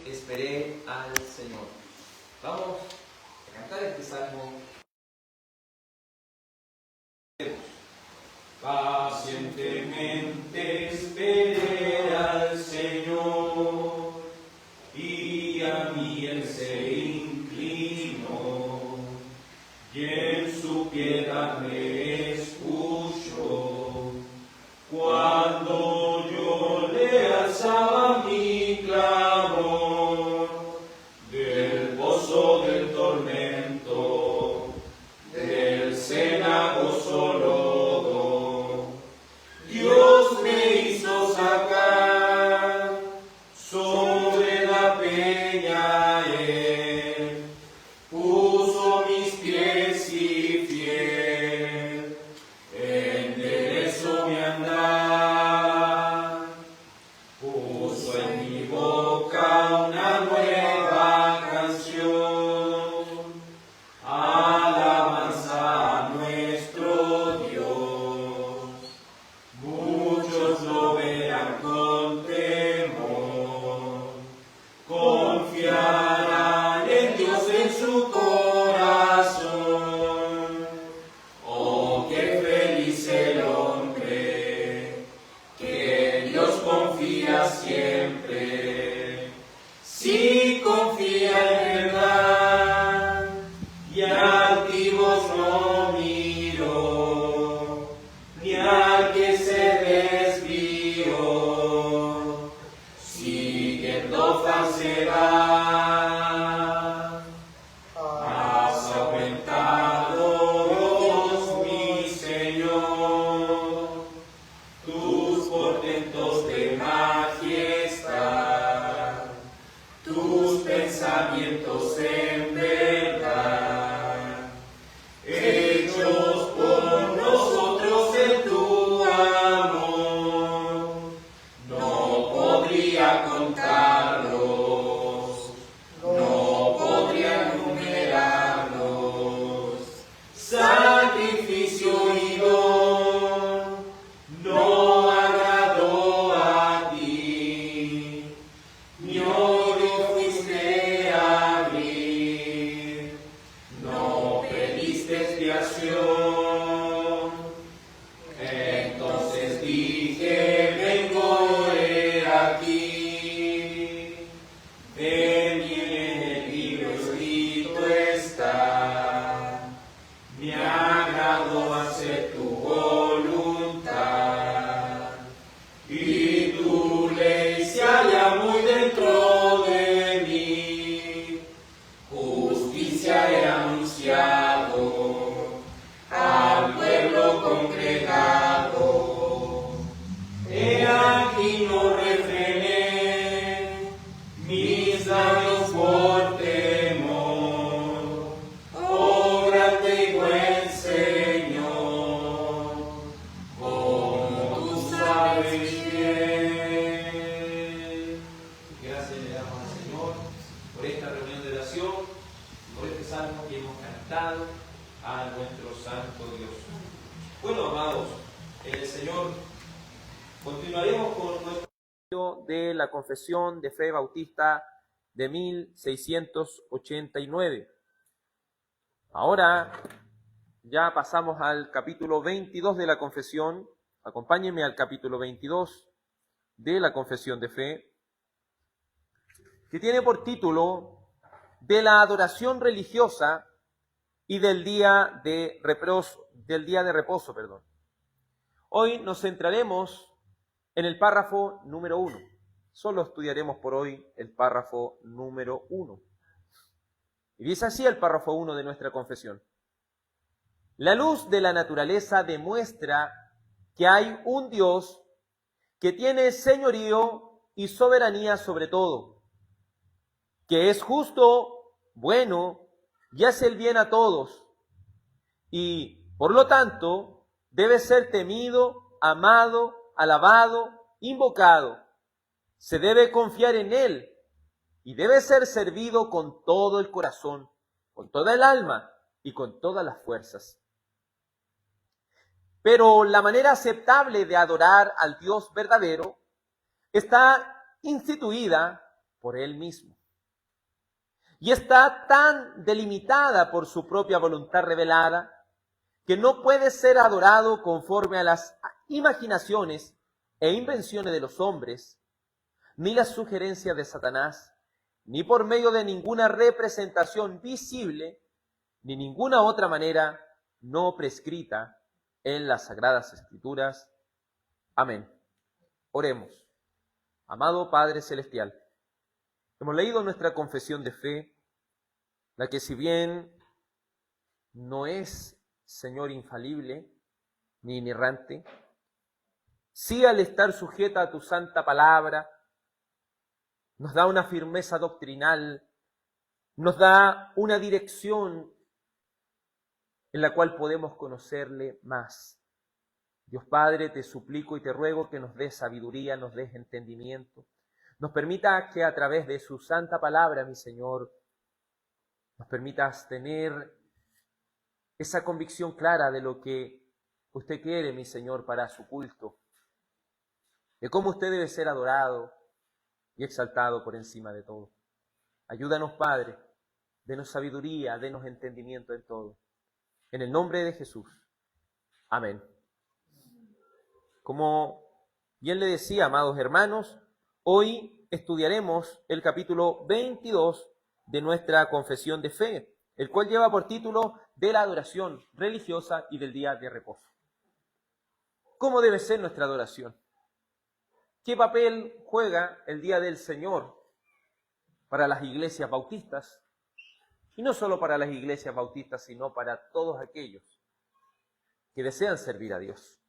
Esperé al Señor. Vamos a cantar este salmo. Pacientemente esperé al Señor, y a mí Él se inclinó, y en su piedad me escuchó. Cuando yo le alzaba mi clamor, del pozo del tormento, del cenagoso lodo, Dios me hizo sacar sobre la peña. Él puso mis pies y fiel enderezó mi andar. Puso en mi boca una nueva canción, alabanza a nuestro Dios. Muchos lo verán con temor, confiarán en Dios en su corazón. Oh, qué feliz el hombre que en Dios confía siempre. Si confía en verdad y altivos no miró, ni al que se desvió, siguiendo falsedad. Has aumentado, Dios mi Señor, tus portentos de majestad, tus pensamientos en verdad, hechos por nosotros en tu amor. No podría contarlos, no podría enumerarlos. Sacrificio y don no agradó a ti, mi odio fuiste a abrir, no pediste expiación. Entonces dije, vengo, he aquí, de mí en el libro escrito está, me agrado hacer tu voluntad, y tu ley se halla muy dentro de mí. Justicia he anunciado al pueblo congregado. He aquí no refrené mis labios por temor. Oh grande y buen Señor, como tú sabes bien. Gracias le damos al Señor por esta reunión de oración, por este salmo que hemos cantado a nuestro Santo Dios. Bueno, amados, el Señor, continuaremos con nuestro de la Confesión de Fe Bautista de 1689. Ahora ya pasamos al capítulo 22 de la Confesión. Acompáñenme al capítulo 22 de la Confesión de Fe, que tiene por título de la adoración religiosa y del día de reposo. Hoy nos centraremos en el párrafo número 1. Solo estudiaremos por hoy el párrafo número 1. Y dice así el párrafo 1 de nuestra confesión. La luz de la naturaleza demuestra que hay un Dios que tiene señorío y soberanía sobre todo, que es justo, bueno y hace el bien a todos, y por lo tanto debe ser temido, amado, alabado, invocado. Se debe confiar en Él y debe ser servido con todo el corazón, con toda el alma y con todas las fuerzas. Pero la manera aceptable de adorar al Dios verdadero está instituida por Él mismo. Y está tan delimitada por su propia voluntad revelada que no puede ser adorado conforme a las imaginaciones e invenciones de los hombres, ni las sugerencias de Satanás, ni por medio de ninguna representación visible, ni ninguna otra manera no prescrita en las Sagradas Escrituras. Amén. Oremos. Amado Padre Celestial, hemos leído nuestra confesión de fe, la que si bien no es, Señor, infalible ni inerrante, sí al estar sujeta a tu santa palabra, nos da una firmeza doctrinal, nos da una dirección en la cual podemos conocerle más. Dios Padre, te suplico y te ruego que nos des sabiduría, nos des entendimiento, nos permita que a través de su santa palabra, mi Señor, nos permitas tener esa convicción clara de lo que usted quiere, mi Señor, para su culto, de cómo usted debe ser adorado y exaltado por encima de todo. Ayúdanos, Padre, denos sabiduría, denos entendimiento en todo. En el nombre de Jesús. Amén. Como bien le decía, amados hermanos, hoy estudiaremos el capítulo 22 de nuestra confesión de fe, el cual lleva por título de la adoración religiosa y del día de reposo. ¿Cómo debe ser nuestra adoración? ¿Qué papel juega el Día del Señor para las iglesias bautistas? Y no solo para las iglesias bautistas, sino para todos aquellos que desean servir a Dios.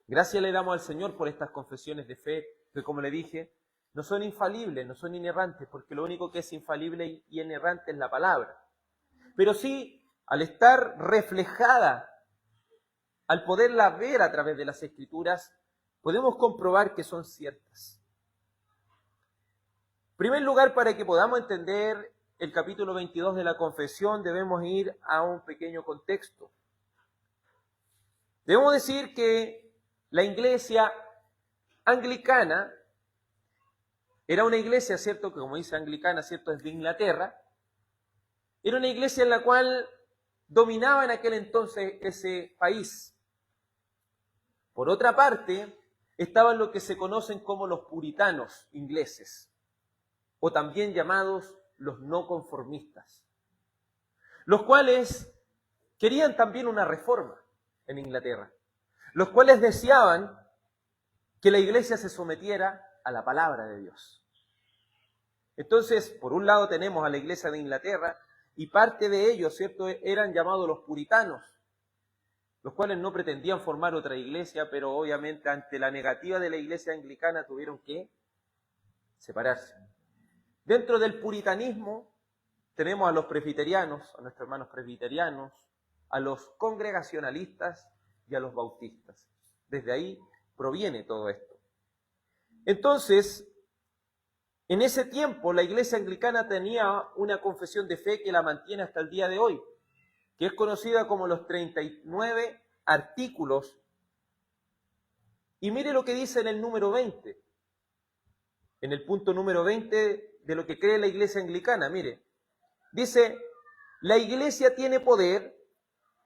Gracias le damos al Señor por estas confesiones de fe, que como le dije, no son infalibles, no son inerrantes, porque lo único que es infalible y inerrante es la palabra. Pero sí, al estar reflejada, al poderla ver a través de las Escrituras, podemos comprobar que son ciertas. En primer lugar, para que podamos entender el capítulo 22 de la confesión, debemos ir a un pequeño contexto. Debemos decir que la iglesia anglicana era una iglesia, ¿cierto? Que como dice anglicana, ¿cierto? Es de Inglaterra. Era una iglesia en la cual dominaba en aquel entonces ese país. Por otra parte, estaban lo que se conocen como los puritanos ingleses, o también llamados los no conformistas, los cuales querían también una reforma en Inglaterra, los cuales deseaban que la iglesia se sometiera a la palabra de Dios. Entonces, por un lado tenemos a la iglesia de Inglaterra, y parte de ellos, ¿cierto?, eran llamados los puritanos, los cuales no pretendían formar otra iglesia, pero obviamente ante la negativa de la iglesia anglicana tuvieron que separarse. Dentro del puritanismo tenemos a los presbiterianos, a nuestros hermanos presbiterianos, a los congregacionalistas y a los bautistas. Desde ahí proviene todo esto. Entonces, en ese tiempo la iglesia anglicana tenía una confesión de fe que la mantiene hasta el día de hoy, que es conocida como los 39 artículos. Y mire lo que dice en el número 20, en el punto número 20 de lo que cree la iglesia anglicana. Mire, dice, la iglesia tiene poder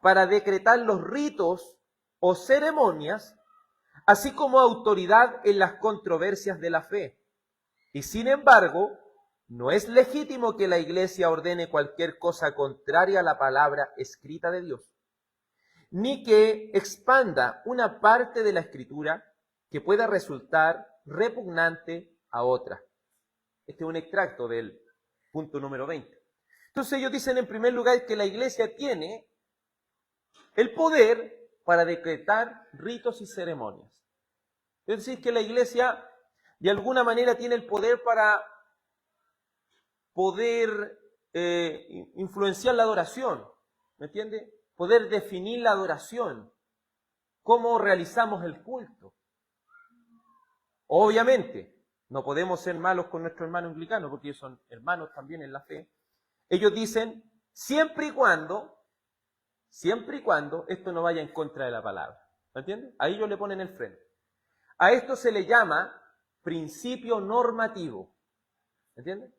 para decretar los ritos o ceremonias, así como autoridad en las controversias de la fe. Y sin embargo, no es legítimo que la iglesia ordene cualquier cosa contraria a la palabra escrita de Dios, ni que expanda una parte de la escritura que pueda resultar repugnante a otra. Este es un extracto del punto número 20. Entonces ellos dicen en primer lugar que la iglesia tiene el poder para decretar ritos y ceremonias. Es decir, que la iglesia de alguna manera tiene el poder para poder influenciar la adoración, ¿me entiende? Poder definir la adoración, cómo realizamos el culto. Obviamente, no podemos ser malos con nuestros hermanos anglicanos, porque ellos son hermanos también en la fe. Ellos dicen, siempre y cuando esto no vaya en contra de la palabra, ¿me entiende? Ahí ellos le ponen el freno. A esto se le llama principio normativo. ¿Entienden?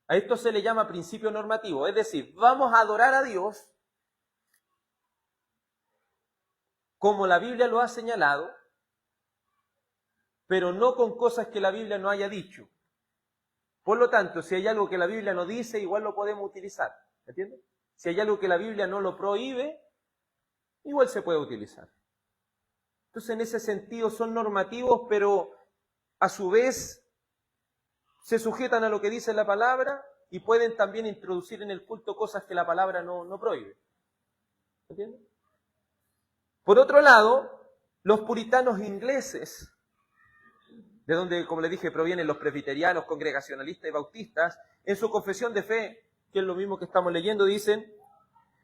A esto se le llama principio normativo, es decir, vamos a adorar a Dios como la Biblia lo ha señalado, pero no con cosas que la Biblia no haya dicho. Por lo tanto, si hay algo que la Biblia no dice, igual lo podemos utilizar. ¿Entienden? Si hay algo que la Biblia no lo prohíbe, igual se puede utilizar. Entonces, en ese sentido son normativos, pero a su vez se sujetan a lo que dice la palabra y pueden también introducir en el culto cosas que la palabra no prohíbe. ¿Entienden? Por otro lado, los puritanos ingleses, de donde, como les dije, provienen los presbiterianos, congregacionalistas y bautistas, en su confesión de fe, que es lo mismo que estamos leyendo, dicen: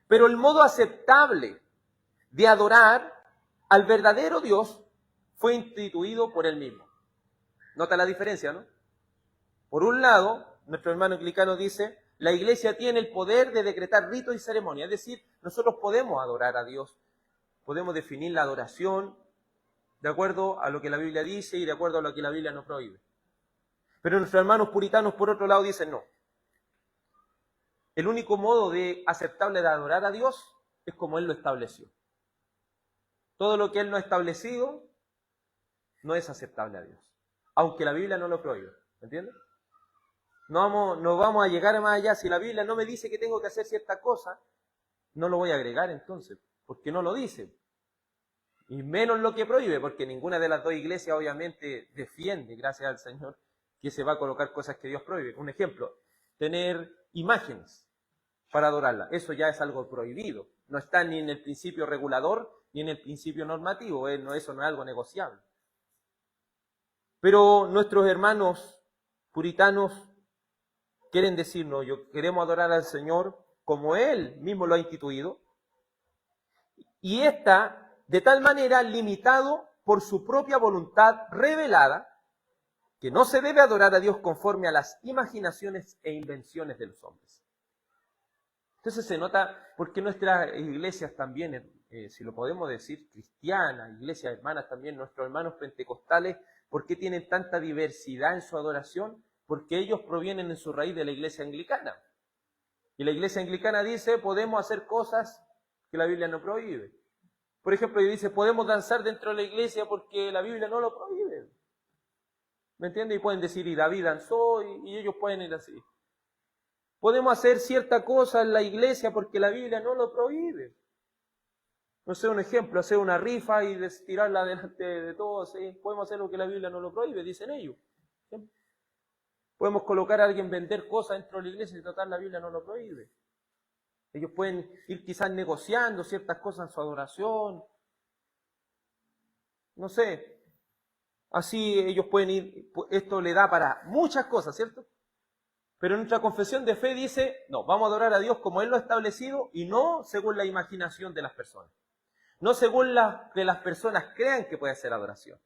pero el modo aceptable de adorar al verdadero Dios fue instituido por él mismo. Nota la diferencia, ¿no? Por un lado, nuestro hermano anglicano dice, la Iglesia tiene el poder de decretar ritos y ceremonias, es decir, nosotros podemos adorar a Dios, podemos definir la adoración de acuerdo a lo que la Biblia dice y de acuerdo a lo que la Biblia no prohíbe. Pero nuestros hermanos puritanos, por otro lado, dicen no. El único modo aceptable de adorar a Dios es como Él lo estableció. Todo lo que Él no ha establecido no es aceptable a Dios, aunque la Biblia no lo prohíbe. ¿Entiendes? No vamos a llegar más allá. Si la Biblia no me dice que tengo que hacer cierta cosa, no lo voy a agregar entonces, porque no lo dice. Y menos lo que prohíbe, porque ninguna de las dos iglesias obviamente defiende, gracias al Señor, que se va a colocar cosas que Dios prohíbe. Un ejemplo, tener imágenes para adorarla. Eso ya es algo prohibido. No está ni en el principio regulador ni en el principio normativo. Eso no es algo negociable. Pero nuestros hermanos puritanos quieren decirnos, queremos adorar al Señor como Él mismo lo ha instituido. Y está de tal manera limitado por su propia voluntad revelada, que no se debe adorar a Dios conforme a las imaginaciones e invenciones de los hombres. Entonces se nota porque nuestras iglesias también, si lo podemos decir, cristianas, iglesias hermanas también, nuestros hermanos pentecostales, ¿por qué tienen tanta diversidad en su adoración? Porque ellos provienen en su raíz de la iglesia anglicana. Y la iglesia anglicana dice, podemos hacer cosas que la Biblia no prohíbe. Por ejemplo, dice, podemos danzar dentro de la iglesia porque la Biblia no lo prohíbe. ¿Me entiendes? Y pueden decir, y David danzó, y ellos pueden ir así. Podemos hacer cierta cosa en la iglesia porque la Biblia no lo prohíbe. No sé, un ejemplo, hacer una rifa y tirarla delante de todos. ¿Sí? Podemos hacer lo que la Biblia no lo prohíbe, dicen ellos. ¿Sí? Podemos colocar a alguien vender cosas dentro de la iglesia y total la Biblia no lo prohíbe. Ellos pueden ir quizás negociando ciertas cosas en su adoración. No sé. Así ellos pueden ir, esto le da para muchas cosas, ¿cierto? Pero nuestra confesión de fe dice, no, vamos a adorar a Dios como Él lo ha establecido y no según la imaginación de las personas. No según que las personas crean que puede ser adoración.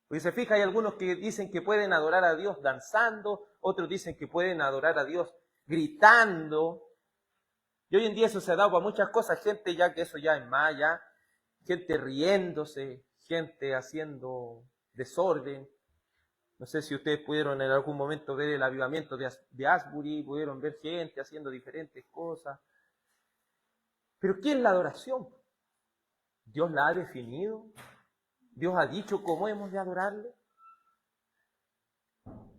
Porque se fija, hay algunos que dicen que pueden adorar a Dios danzando, otros dicen que pueden adorar a Dios gritando. Y hoy en día eso se ha dado para muchas cosas, gente ya que eso ya es más, ya, gente riéndose, gente haciendo desorden. No sé si ustedes pudieron en algún momento ver el avivamiento de Asbury, pudieron ver gente haciendo diferentes cosas. Pero ¿qué es la adoración? ¿Dios la ha definido? ¿Dios ha dicho cómo hemos de adorarle?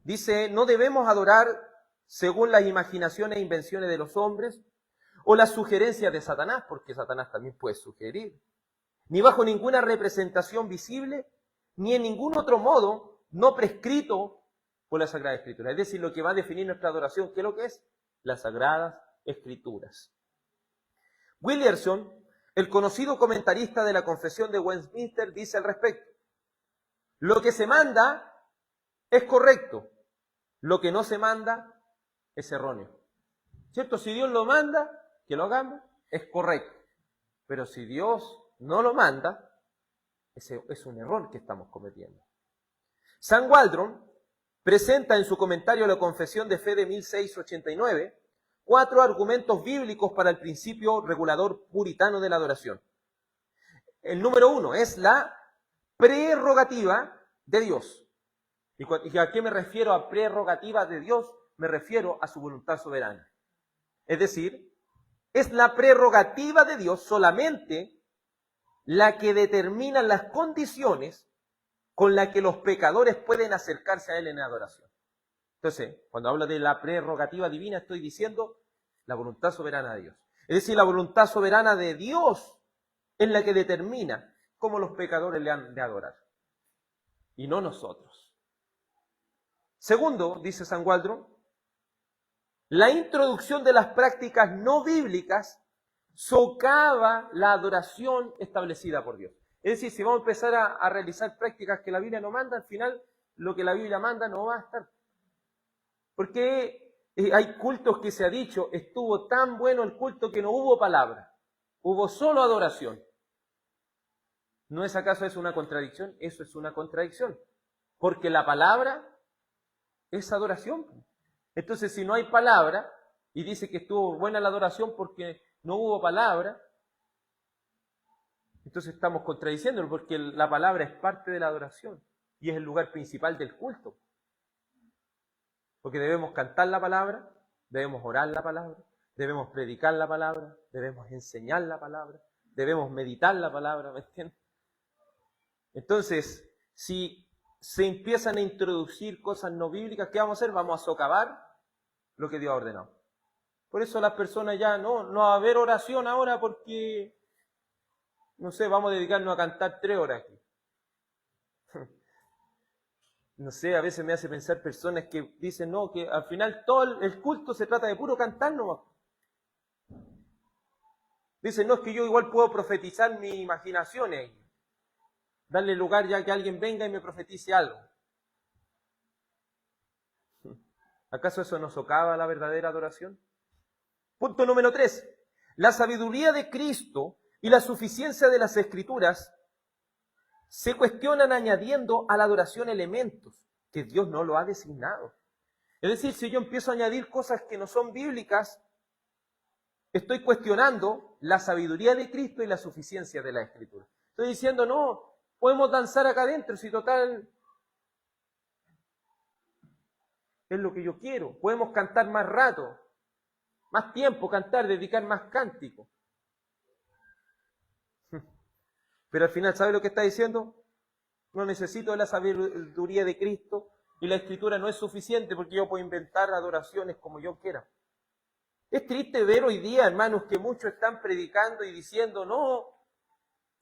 Dice, no debemos adorar según las imaginaciones e invenciones de los hombres, o las sugerencias de Satanás, porque Satanás también puede sugerir, ni bajo ninguna representación visible, ni en ningún otro modo no prescrito por la Sagrada Escritura. Es decir, lo que va a definir nuestra adoración, ¿qué es lo que es? Las Sagradas Escrituras. Williamson, el conocido comentarista de la Confesión de Westminster, dice al respecto, lo que se manda es correcto, lo que no se manda es erróneo. ¿Cierto? Si Dios lo manda, que lo hagamos, es correcto. Pero si Dios no lo manda, ese es un error que estamos cometiendo. San Waldron presenta en su comentario a la Confesión de Fe de 1689 4 argumentos bíblicos para el principio regulador puritano de la adoración. El número 1 es la prerrogativa de Dios. ¿Y a qué me refiero a prerrogativa de Dios? me refiero a su voluntad soberana. Es decir, es la prerrogativa de Dios solamente la que determina las condiciones con las que los pecadores pueden acercarse a Él en adoración. Entonces, cuando hablo de la prerrogativa divina, estoy diciendo la voluntad soberana de Dios. Es decir, la voluntad soberana de Dios es la que determina cómo los pecadores le han de adorar, y no nosotros. Segundo, dice San Waldron, la introducción de las prácticas no bíblicas socava la adoración establecida por Dios. Es decir, si vamos a empezar a realizar prácticas que la Biblia no manda, al final lo que la Biblia manda no va a estar. Porque hay cultos que se ha dicho, estuvo tan bueno el culto que no hubo palabra, hubo solo adoración. ¿No es acaso eso una contradicción? Eso es una contradicción. Porque la palabra es adoración. Entonces, si no hay palabra, y dice que estuvo buena la adoración porque no hubo palabra, entonces estamos contradiciéndolo, porque la palabra es parte de la adoración y es el lugar principal del culto. Porque debemos cantar la palabra, debemos orar la palabra, debemos predicar la palabra, debemos enseñar la palabra, debemos meditar la palabra, ¿me entiendes? Entonces, si se empiezan a introducir cosas no bíblicas, ¿qué vamos a hacer? Vamos a socavar lo que Dios ha ordenado. Por eso las personas ya no va a haber oración ahora porque, no sé, vamos a dedicarnos a cantar 3 horas aquí. No sé, a veces me hace pensar personas que dicen, no, que al final todo el culto se trata de puro cantar nomás. Dicen, no, es que yo igual puedo profetizar mis imaginaciones. Darle lugar ya que alguien venga y me profetice algo. ¿Acaso eso no socava la verdadera adoración? Punto número 3. La sabiduría de Cristo y la suficiencia de las Escrituras se cuestionan añadiendo a la adoración elementos que Dios no lo ha designado. Es decir, si yo empiezo a añadir cosas que no son bíblicas, estoy cuestionando la sabiduría de Cristo y la suficiencia de la Escritura. Estoy diciendo, no, podemos danzar acá adentro, si total es lo que yo quiero. Podemos cantar más rato, más tiempo cantar, dedicar más cántico. Pero al final, ¿sabe lo que está diciendo? No necesito de la sabiduría de Cristo y la Escritura no es suficiente porque yo puedo inventar adoraciones como yo quiera. Es triste ver hoy día, hermanos, que muchos están predicando y diciendo, no,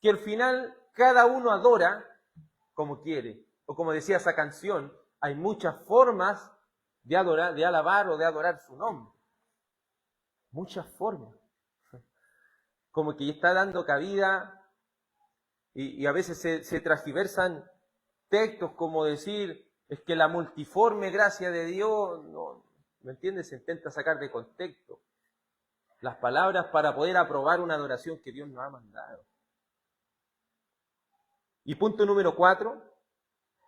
que al final cada uno adora como quiere. O como decía esa canción, hay muchas formas de adorar, de alabar o de adorar su nombre. Muchas formas. Como que está dando cabida y a veces se transgiversan textos como decir, es que la multiforme gracia de Dios, no, ¿me entiendes? Se intenta sacar de contexto las palabras para poder aprobar una adoración que Dios nos ha mandado. Y punto número 4,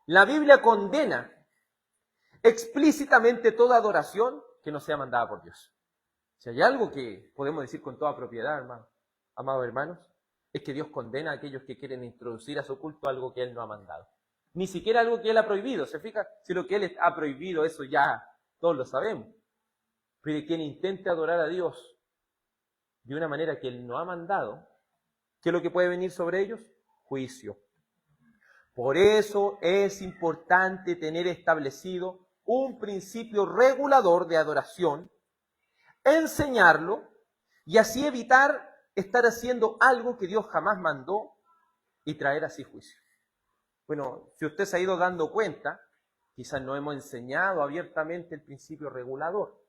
la Biblia condena explícitamente toda adoración que no sea mandada por Dios. Si hay algo que podemos decir con toda propiedad, hermano, amados hermanos, es que Dios condena a aquellos que quieren introducir a su culto algo que Él no ha mandado. Ni siquiera algo que Él ha prohibido. ¿Se fija? Si lo que Él ha prohibido, eso ya todos lo sabemos. Pero quien intente adorar a Dios de una manera que Él no ha mandado, ¿qué es lo que puede venir sobre ellos? Juicio. Por eso es importante tener establecido un principio regulador de adoración, enseñarlo y así evitar estar haciendo algo que Dios jamás mandó y traer así juicio. Bueno, si usted se ha ido dando cuenta, quizás no hemos enseñado abiertamente el principio regulador,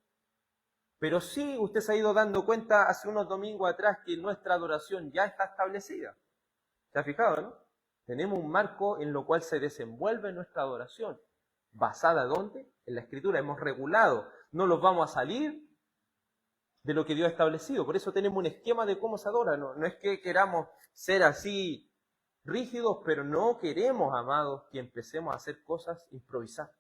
pero sí usted se ha ido dando cuenta hace unos domingos atrás que nuestra adoración ya está establecida. ¿Se ha fijado, no? Tenemos un marco en lo cual se desenvuelve nuestra adoración. ¿Basada dónde? En la Escritura. Hemos regulado. No los vamos a salir de lo que Dios ha establecido. Por eso tenemos un esquema de cómo se adora. No es que queramos ser así rígidos, pero no queremos, amados, que empecemos a hacer cosas improvisadas.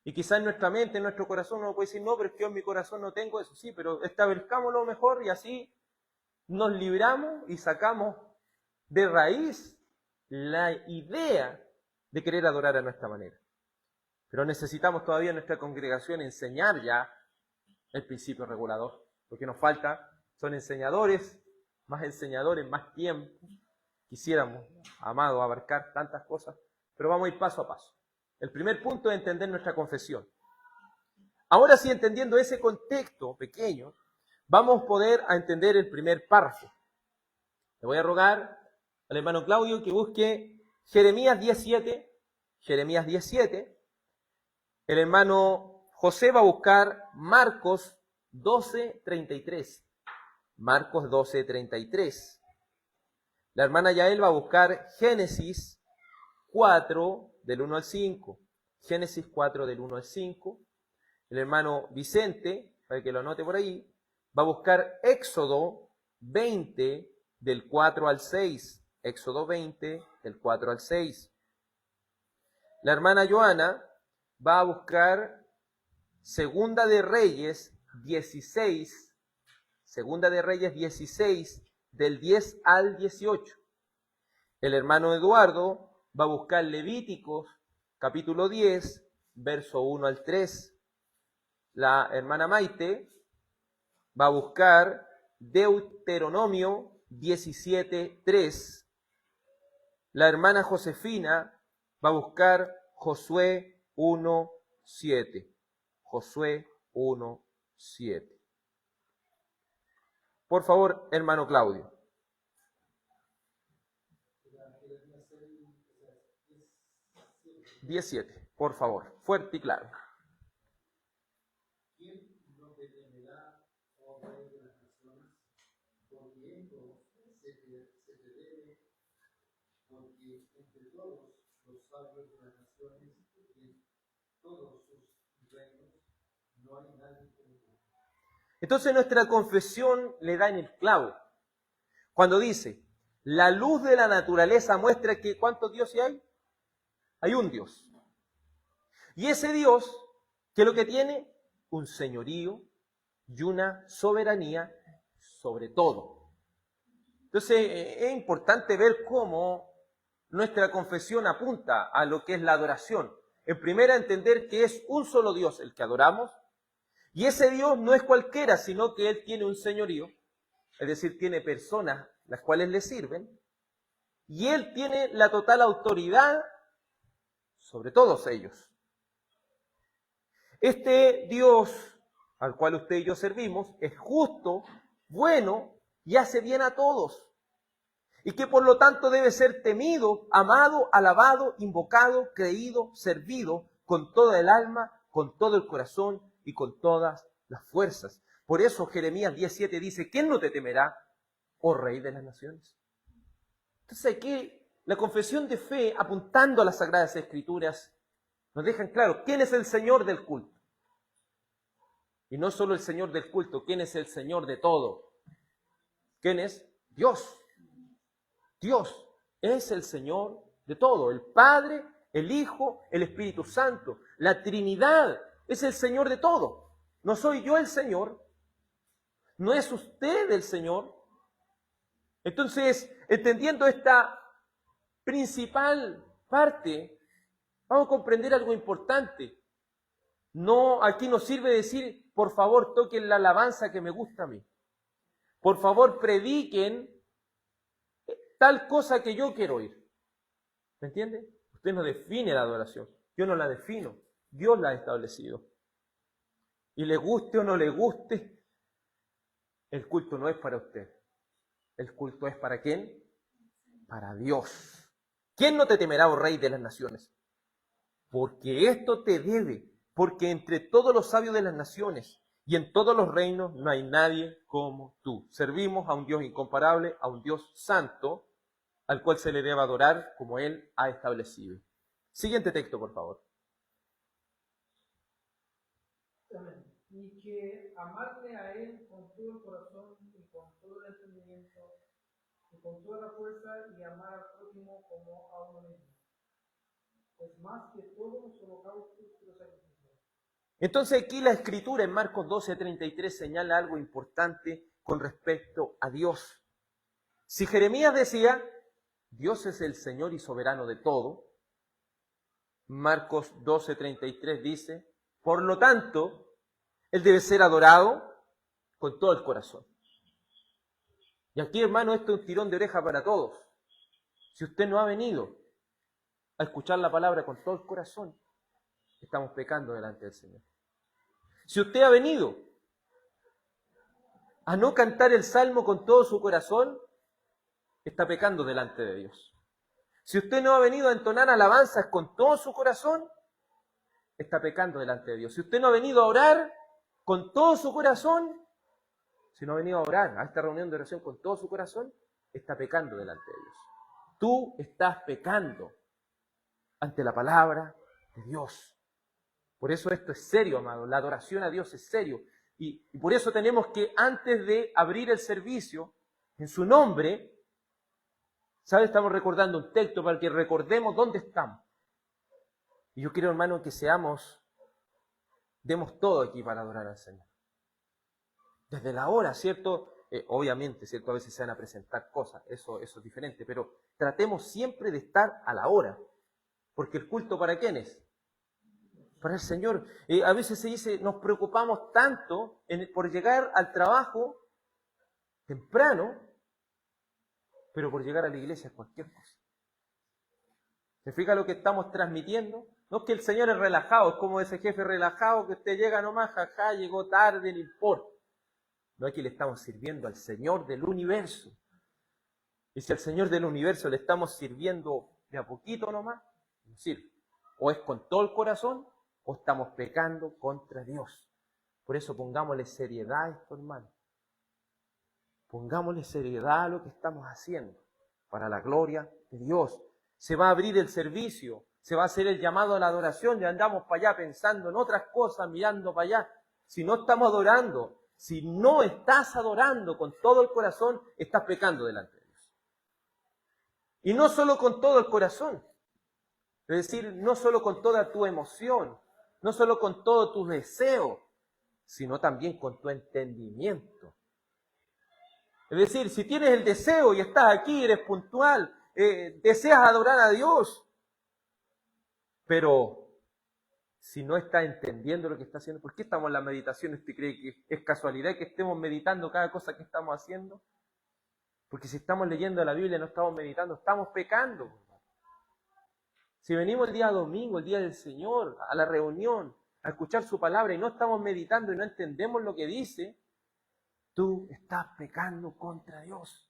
Y quizás en nuestra mente, en nuestro corazón, uno puede decir, no, pero es que yo en mi corazón no tengo eso. Sí, pero establezcámoslo mejor y así nos libramos y sacamos de raíz la idea de querer adorar a nuestra manera. Pero necesitamos todavía en nuestra congregación enseñar ya el principio regulador, porque nos falta, son enseñadores, más tiempo. Quisiéramos, amado, abarcar tantas cosas, pero vamos a ir paso a paso. El primer punto es entender nuestra confesión. Ahora sí, entendiendo ese contexto pequeño, vamos a poder entender el primer párrafo. Le voy a rogar al hermano Claudio que busque Jeremías 17. Jeremías 17. El hermano José va a buscar Marcos 12:33. Marcos 12:33. La hermana Yael va a buscar Génesis 4, del 1 al 5. Génesis 4, del 1 al 5. El hermano Vicente, para que lo anote por ahí, va a buscar Éxodo 20, del 4 al 6. Éxodo 20, del 4 al 6. La hermana Joana va a buscar Segunda de Reyes 16, Segunda de Reyes 16, del 10 al 18. El hermano Eduardo va a buscar Levíticos, capítulo 10, verso 1 al 3. La hermana Maite va a buscar Deuteronomio 17, 3. La hermana Josefina va a buscar Josué 1, 7. Josué 1, 7. Por favor, hermano Claudio. Diecisiete, por favor, fuerte y claro. ¿Quién no te temerá, oh Rey de las naciones? Por tiempo se te debe, porque entre todos los sabios de las naciones y en todos sus reinos no hay nadie como tú. Entonces nuestra confesión le da en el clavo. Cuando dice, la luz de la naturaleza muestra que ¿cuántos dioses hay? Hay un Dios. Y ese Dios, ¿qué es lo que tiene? Un señorío y una soberanía sobre todo. Entonces es importante ver cómo nuestra confesión apunta a lo que es la adoración. En primera, entender que es un solo Dios el que adoramos, y ese Dios no es cualquiera, sino que Él tiene un señorío, es decir, tiene personas las cuales le sirven, y Él tiene la total autoridad sobre todos ellos. Este Dios al cual usted y yo servimos es justo, bueno y hace bien a todos. Y que por lo tanto debe ser temido, amado, alabado, invocado, creído, servido con toda el alma, con todo el corazón y con todas las fuerzas. Por eso Jeremías 17 dice, ¿quién no te temerá, oh Rey de las naciones? Entonces aquí la confesión de fe, apuntando a las Sagradas Escrituras, nos dejan claro quién es el Señor del culto. Y no solo el Señor del culto, quién es el Señor de todo. ¿Quién es? Dios. Dios es el Señor de todo. El Padre, el Hijo, el Espíritu Santo. La Trinidad es el Señor de todo. No soy yo el Señor. No es usted el Señor. Entonces, entendiendo esta principal parte, vamos a comprender algo importante. No, aquí nos sirve decir, por favor, toquen la alabanza que me gusta a mí. Por favor, prediquen tal cosa que yo quiero oír. ¿Me entiende? Usted no define la adoración. Yo no la defino. Dios la ha establecido. Y le guste o no le guste, el culto no es para usted. El culto es ¿para quién? Para Dios. ¿Quién no te temerá, oh Rey de las naciones? Porque esto te debe. Porque entre todos los sabios de las naciones y en todos los reinos no hay nadie como tú. Servimos a un Dios incomparable, a un Dios santo, al cual se le debe adorar como Él ha establecido. Siguiente texto, por favor. Amén. Y que amarle a Él con todo el corazón y con todo el entendimiento y con toda la fuerza y amar al prójimo como a uno mismo. Es más que todos los holocaustos y los sacrificios. Entonces aquí la Escritura en Marcos 12:33 señala algo importante con respecto a Dios. Si Jeremías decía, Dios es el Señor y soberano de todo, Marcos 12:33 dice, por lo tanto, Él debe ser adorado con todo el corazón. Y aquí, hermano, esto es un tirón de oreja para todos. Si usted no ha venido a escuchar la palabra con todo el corazón, estamos pecando delante del Señor. Si usted ha venido a no cantar el salmo con todo su corazón, está pecando delante de Dios. Si usted no ha venido a entonar alabanzas con todo su corazón, está pecando delante de Dios. Si usted no ha venido a orar con todo su corazón, si no ha venido a orar a esta reunión de oración con todo su corazón, está pecando delante de Dios. Tú estás pecando ante la palabra de Dios. Por eso esto es serio, amado. La adoración a Dios es serio. Y por eso tenemos que, antes de abrir el servicio, en su nombre, ¿sabe? Estamos recordando un texto para que recordemos dónde estamos. Y yo quiero, hermano, que demos todo aquí para adorar al Señor. Desde la hora, ¿cierto? Obviamente, ¿cierto? A veces se van a presentar cosas, eso es diferente, pero tratemos siempre de estar a la hora. Porque el culto, ¿para quién es? Para el Señor. A veces se dice, nos preocupamos tanto por llegar al trabajo temprano, pero por llegar a la iglesia es cualquier cosa. ¿Se fija lo que estamos transmitiendo? No es que el Señor es relajado, es como ese jefe relajado que usted llega nomás, jaja, llegó tarde, no importa. No, aquí le estamos sirviendo al Señor del universo. Y si al Señor del universo le estamos sirviendo de a poquito nomás, no sirve. O es con todo el corazón, o estamos pecando contra Dios. Por eso pongámosle seriedad a esto, hermano. Pongámosle seriedad a lo que estamos haciendo, para la gloria de Dios. Se va a abrir el servicio, se va a hacer el llamado a la adoración, y andamos para allá pensando en otras cosas, mirando para allá. Si no estamos adorando, si no estás adorando con todo el corazón, estás pecando delante de Dios. Y no solo con todo el corazón, es decir, no solo con toda tu emoción, no solo con todo tu deseo, sino también con tu entendimiento. Es decir, si tienes el deseo y estás aquí, eres puntual, deseas adorar a Dios, pero si no estás entendiendo lo que está haciendo, ¿por qué estamos en la meditación? ¿Usted cree que es casualidad que estemos meditando cada cosa que estamos haciendo? Porque si estamos leyendo la Biblia y no estamos meditando, estamos pecando. Si venimos el día domingo, el día del Señor, a la reunión, a escuchar su palabra y no estamos meditando y no entendemos lo que dice, tú estás pecando contra Dios.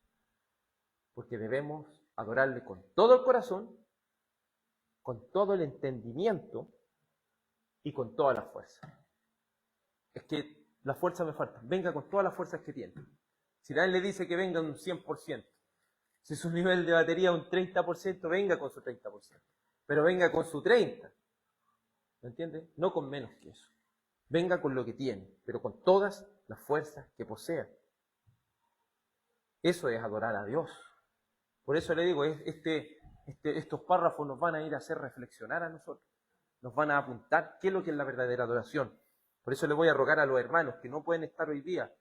Porque debemos adorarle con todo el corazón, con todo el entendimiento y con toda la fuerza. Es que la fuerza me falta. Venga con todas las fuerzas que tiene. Si nadie le dice que venga un 100%, si su nivel de batería es un 30%, venga con su 30%. Pero venga con su 30%. ¿Me entiende? No con menos que eso. Venga con lo que tiene, pero con todas las fuerzas que posea. Eso es adorar a Dios. Por eso le digo, estos párrafos nos van a ir a hacer reflexionar a nosotros. Nos van a apuntar qué es lo que es la verdadera adoración. Por eso le voy a rogar a los hermanos que no pueden estar hoy día,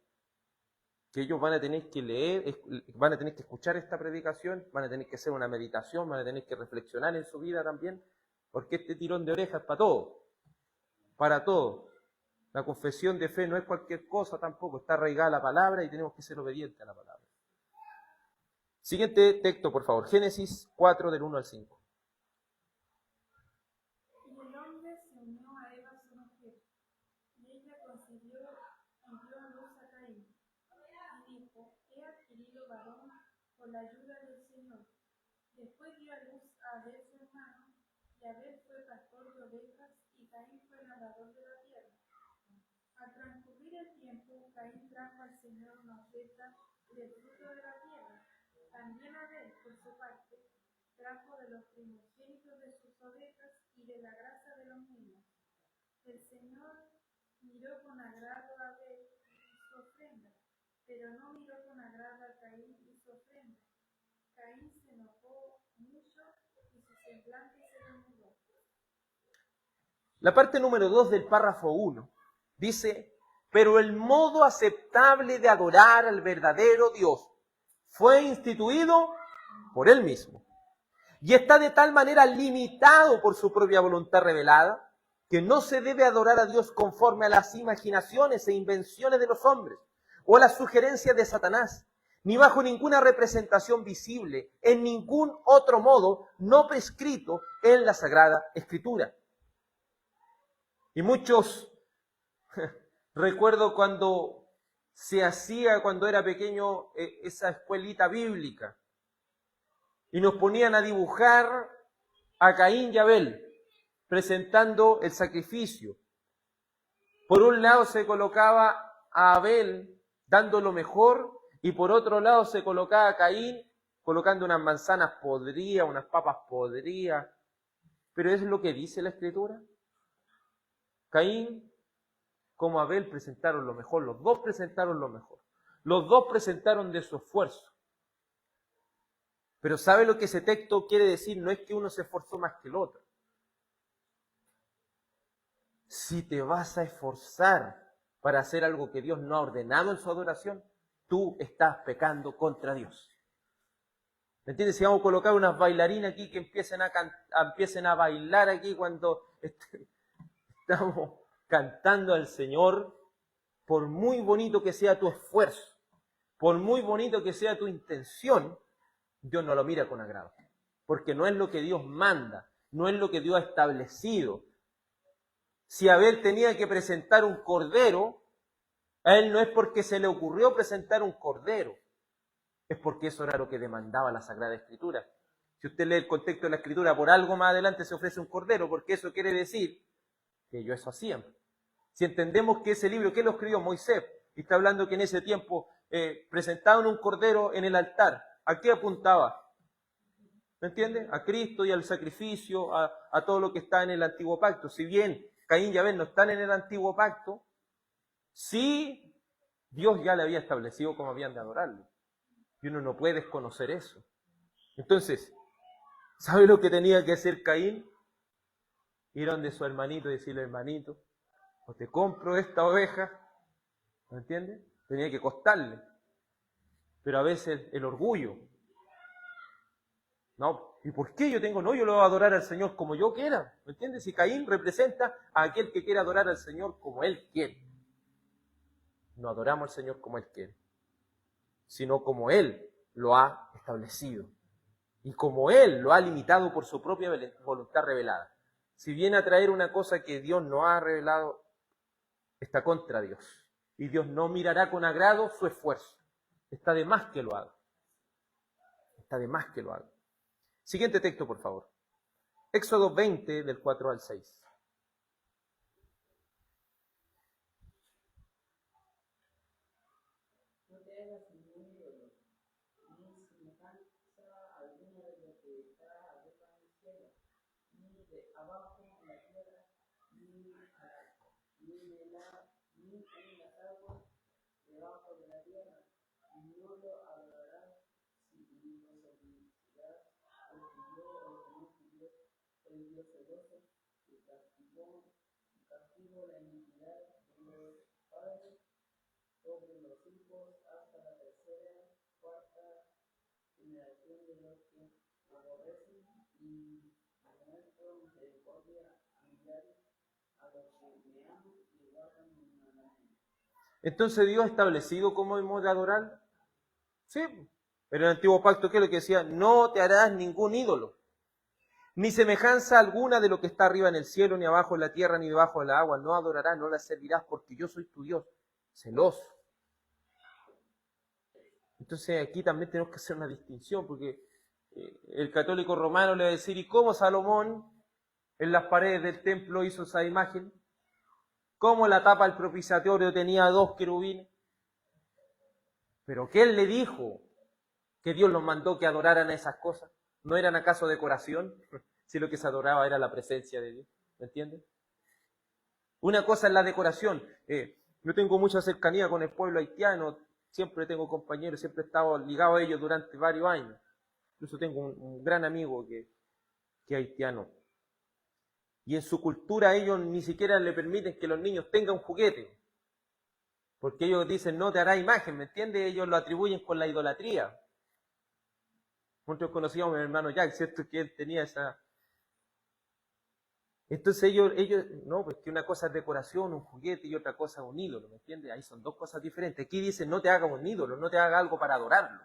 que ellos van a tener que leer, van a tener que escuchar esta predicación, van a tener que hacer una meditación, van a tener que reflexionar en su vida también, porque este tirón de orejas es para todo, para todo. La confesión de fe no es cualquier cosa tampoco, está arraigada a la palabra y tenemos que ser obedientes a la palabra. Siguiente texto, por favor, Génesis 4, del 1 al 5. Con la ayuda del Señor. Después dio a luz a Abel su hermano, y Abel fue pastor de ovejas, y Caín fue labrador de la tierra. Al transcurrir el tiempo, Caín trajo al Señor una oferta del fruto de la tierra. También Abel, por su parte, trajo de los primogénitos de sus ovejas y de la grasa de los niños. El Señor miró con agrado a Abel y su ofrenda, pero no miró con agrado a Caín y su ofrenda. Caín se enojó mucho y su semblante se demudó. La parte número 2 del párrafo 1 dice, pero el modo aceptable de adorar al verdadero Dios fue instituido por Él mismo. y está de tal manera limitado por su propia voluntad revelada, que no se debe adorar a Dios conforme a las imaginaciones e invenciones de los hombres, o a las sugerencias de Satanás, ni bajo ninguna representación visible, en ningún otro modo no prescrito en la Sagrada Escritura. Y muchos, recuerdo cuando se hacía, cuando era pequeño, esa escuelita bíblica, y nos ponían a dibujar a Caín y Abel, presentando el sacrificio. Por un lado se colocaba a Abel dando lo mejor, y por otro lado se colocaba a Caín colocando unas manzanas podridas, unas papas podridas. Pero es lo que dice la Escritura. Caín como Abel presentaron lo mejor, los dos presentaron lo mejor. Los dos presentaron de su esfuerzo. Pero ¿sabe lo que ese texto quiere decir? No es que uno se esforzó más que el otro. Si te vas a esforzar para hacer algo que Dios no ha ordenado en su adoración, tú estás pecando contra Dios. ¿Me entiendes? Si vamos a colocar unas bailarinas aquí que empiecen a bailar aquí cuando estamos cantando al Señor, por muy bonito que sea tu esfuerzo, por muy bonito que sea tu intención, Dios no lo mira con agrado. Porque no es lo que Dios manda, no es lo que Dios ha establecido. Si Abel tenía que presentar un cordero, a él no es porque se le ocurrió presentar un cordero, es porque eso era lo que demandaba la Sagrada Escritura. Si usted lee el contexto de la Escritura, por algo más adelante se ofrece un cordero, porque eso quiere decir que ellos eso hacían. Si entendemos que ese libro, ¿qué lo escribió? Moisés, y está hablando que en ese tiempo presentaban un cordero en el altar. ¿A qué apuntaba? ¿Me entiende? A Cristo y al sacrificio, a todo lo que está en el Antiguo Pacto. Si bien Caín y Abel no están en el Antiguo Pacto, sí Dios ya le había establecido cómo habían de adorarlo. Y uno no puede desconocer eso. Entonces, ¿sabe lo que tenía que hacer Caín? Ir donde su hermanito y decirle, hermanito, o te compro esta oveja, ¿me entiende? Tenía que costarle. Pero a veces el orgullo. No, ¿y por qué yo tengo? No, yo lo voy a adorar al Señor como yo quiera. ¿Me entiendes? Y Caín representa a aquel que quiere adorar al Señor como él quiere. No adoramos al Señor como él quiere, sino como él lo ha establecido. Y como él lo ha limitado por su propia voluntad revelada. Si viene a traer una cosa que Dios no ha revelado, está contra Dios. Y Dios no mirará con agrado su esfuerzo. Está de más que lo haga. Está de más que lo haga. Siguiente texto, por favor. Éxodo 20, del 4 al 6. No te hagas ningún ídolo, ni semejanza alguna de lo que está arriba en el cielo, ni de abajo en la tierra, ni en las aguas debajo de la tierra. No lo adorarás si los obedecerás, porque yo, el Señor tu Dios, soy Dios celoso, que castigo la iniquidad de los padres sobre los hijos hasta la tercera, cuarta generación de los que aborrecen, y muestro misericordia a millares, a los que me aman y guardan mis mandamientos. Entonces Dios ha establecido cómo hemos de adorar. Sí, pero en el Antiguo Pacto, ¿qué es lo que decía? No te harás ningún ídolo, ni semejanza alguna de lo que está arriba en el cielo, ni abajo en la tierra, ni debajo de la agua. No adorarás, no la servirás, porque yo soy tu Dios, celoso. Entonces aquí también tenemos que hacer una distinción, porque el católico romano le va a decir, ¿y cómo Salomón en las paredes del templo hizo esa imagen? ¿Cómo la tapa del propiciatorio tenía 2 querubines? ¿Pero qué él le dijo? ¿Que Dios los mandó que adoraran a esas cosas? ¿No eran acaso decoración? Si lo que se adoraba era la presencia de Dios. ¿Me entiendes? Una cosa es la decoración. Yo tengo mucha cercanía con el pueblo haitiano. Siempre tengo compañeros, siempre he estado ligado a ellos durante varios años. Incluso tengo un gran amigo que es haitiano. Y en su cultura ellos ni siquiera le permiten que los niños tengan un juguete. Porque ellos dicen, no te hará imagen, ¿me entiendes? Ellos lo atribuyen con la idolatría. Nosotros conocíamos a mi hermano Jack, ¿cierto? Que él tenía esa... Entonces ellos, no, pues que una cosa es decoración, un juguete, y otra cosa es un ídolo, ¿me entiendes? Ahí son dos cosas diferentes. Aquí dice, no te hagas un ídolo, no te hagas algo para adorarlo.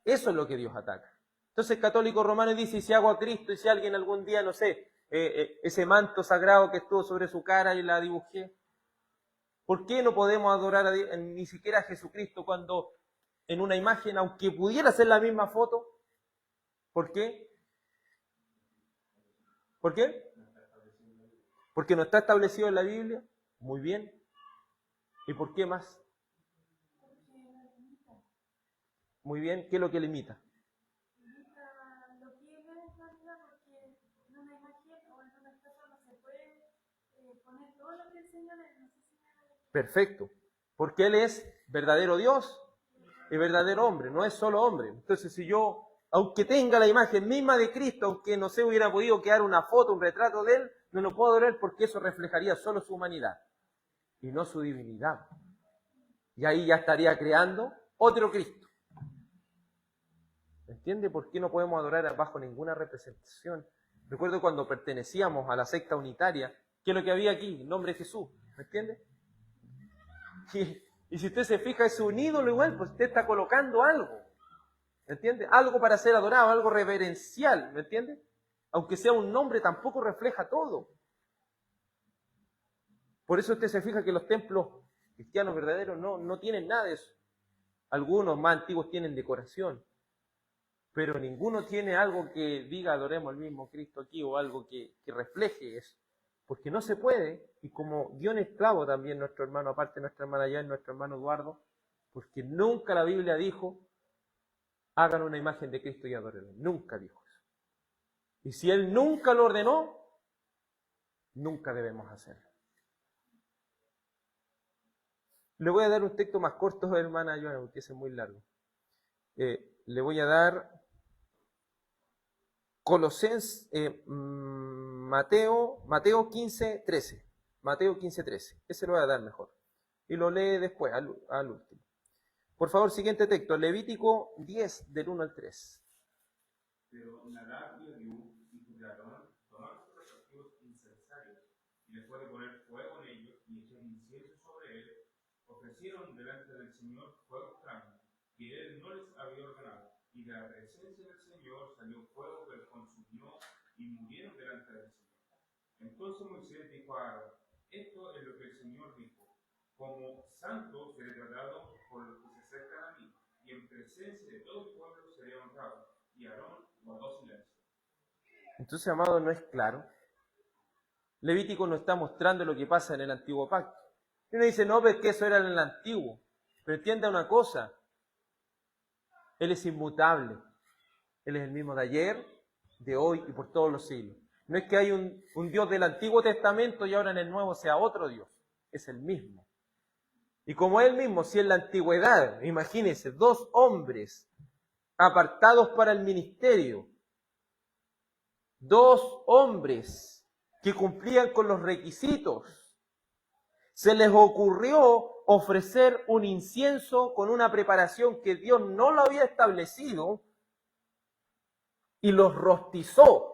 Eso es lo que Dios ataca. Entonces el católico romano dice, si hago a Cristo, y si alguien algún día, no sé, ese manto sagrado que estuvo sobre su cara y la dibujé, ¿por qué no podemos adorar ni siquiera a Jesucristo cuando en una imagen, aunque pudiera ser la misma foto? ¿Por qué? ¿Por qué? Porque no está establecido en la Biblia. Muy bien. ¿Y por qué más? Muy bien. ¿Qué es lo que limita? Limita lo que es verdad, porque en una imagen o en una estatua no se puede poner todo lo que el Señor es. No sé si me... Perfecto. Porque Él es verdadero Dios y verdadero hombre, no es solo hombre. Entonces, si yo, aunque tenga la imagen misma de Cristo, aunque no se hubiera podido quedar una foto, un retrato de Él, no lo puedo adorar porque eso reflejaría solo su humanidad y no su divinidad. Y ahí ya estaría creando otro Cristo. ¿Entiende por qué no podemos adorar bajo ninguna representación? Recuerdo cuando pertenecíamos a la secta unitaria, ¿qué es lo que había aquí? El nombre de Jesús. ¿Me entiende? Y si usted se fija, es un ídolo igual, pues usted está colocando algo. ¿Me entiende? Algo para ser adorado, algo reverencial. ¿Me entiende? Aunque sea un nombre, tampoco refleja todo. Por eso usted se fija que los templos cristianos verdaderos no tienen nada de eso. Algunos más antiguos tienen decoración, pero ninguno tiene algo que diga adoremos al mismo Cristo aquí o algo que refleje eso. Porque no se puede, y como dio un esclavo también nuestro hermano, aparte nuestra hermana Jan, nuestro hermano Eduardo, porque nunca la Biblia dijo, hagan una imagen de Cristo y adórenlo. Nunca dijo eso. Y si Él nunca lo ordenó, nunca debemos hacerlo. Le voy a dar un texto más corto, hermana Joana, porque ese es muy largo. Le voy a dar Mateo 15, 13. Mateo 15, 13. Ese lo voy a dar mejor. Y lo lee después, al último. Por favor, siguiente texto. Levítico 10, del 1 al 3. Pero Nadab y Abiú, hijos de Aarón, tomaron sus respectivos incensarios, y después de poner fuego en ellos y echar incienso sobre él, ofrecieron delante del Señor fuego extraño, que él no les había ordenado. Y de la presencia del Señor salió fuego que los consumió, y murieron delante del Señor. Entonces Moisés dijo a Aarón, esto es lo que el Señor dijo, como santo seré tratado por los que se acercan a mí, y en presencia de todo el pueblo seré honrado. Y Aarón guardó silencio. Entonces, amado, no es claro. Levítico nos está mostrando lo que pasa en el antiguo pacto. Y uno dice, no, pero es que eso era en el antiguo. Pero entienda una cosa, Él es inmutable. Él es el mismo de ayer, de hoy y por todos los siglos. No es que hay un Dios del Antiguo Testamento y ahora en el Nuevo sea otro Dios. Es el mismo. Y como Él mismo, si en la antigüedad, imagínense, 2 hombres apartados para el ministerio, 2 hombres que cumplían con los requisitos, se les ocurrió ofrecer un incienso con una preparación que Dios no lo había establecido y los rostizó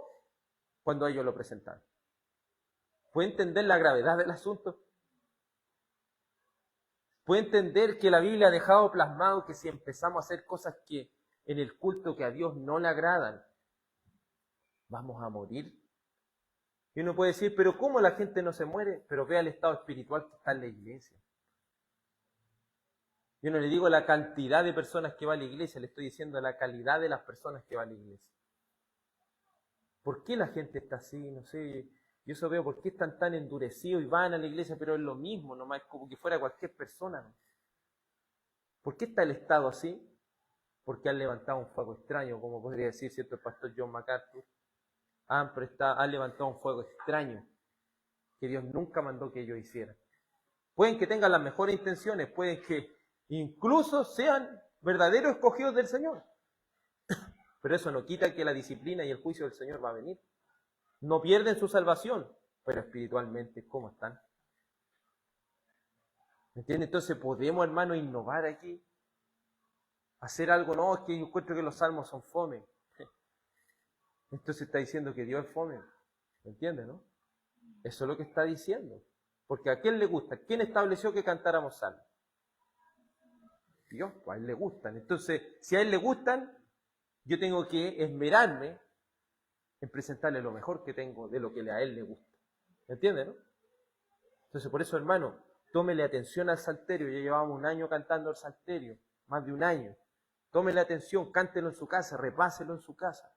cuando ellos lo presentaron. ¿Puede entender la gravedad del asunto? ¿Puede entender que la Biblia ha dejado plasmado que si empezamos a hacer cosas que en el culto que a Dios no le agradan, vamos a morir? Y uno puede decir, pero ¿cómo la gente no se muere? Pero vea el estado espiritual que está en la iglesia. Yo no le digo la cantidad de personas que va a la iglesia, le estoy diciendo la calidad de las personas que va a la iglesia. ¿Por qué la gente está así? No sé, yo eso veo, ¿por qué están tan endurecidos y van a la iglesia, pero es lo mismo, nomás es como que fuera cualquier persona, ¿no? ¿Por qué está el estado así? Porque han levantado un fuego extraño, como podría decir cierto el pastor John MacArthur. Han levantado un fuego extraño que Dios nunca mandó que ellos hicieran. Pueden que tengan las mejores intenciones, pueden que incluso sean verdaderos escogidos del Señor. Pero eso no quita que la disciplina y el juicio del Señor va a venir. No pierden su salvación, pero espiritualmente, ¿cómo están? ¿Me entienden? Entonces, ¿podemos, hermano, innovar aquí? hacer algo, no, es que yo encuentro que los salmos son fome. Entonces está diciendo que Dios es fome. ¿Me entiendes, no? Eso es lo que está diciendo. Porque ¿a quién le gusta? ¿Quién estableció que cantáramos salmos? Dios, pues a él le gustan. Entonces, si a él le gustan, yo tengo que esmerarme en presentarle lo mejor que tengo de lo que a él le gusta. ¿Me entiendes, no? Entonces, por eso, hermano, tómele atención al salterio. Ya llevamos un año cantando el salterio, más de un año. Tómele atención, cántelo en su casa, repáselo en su casa.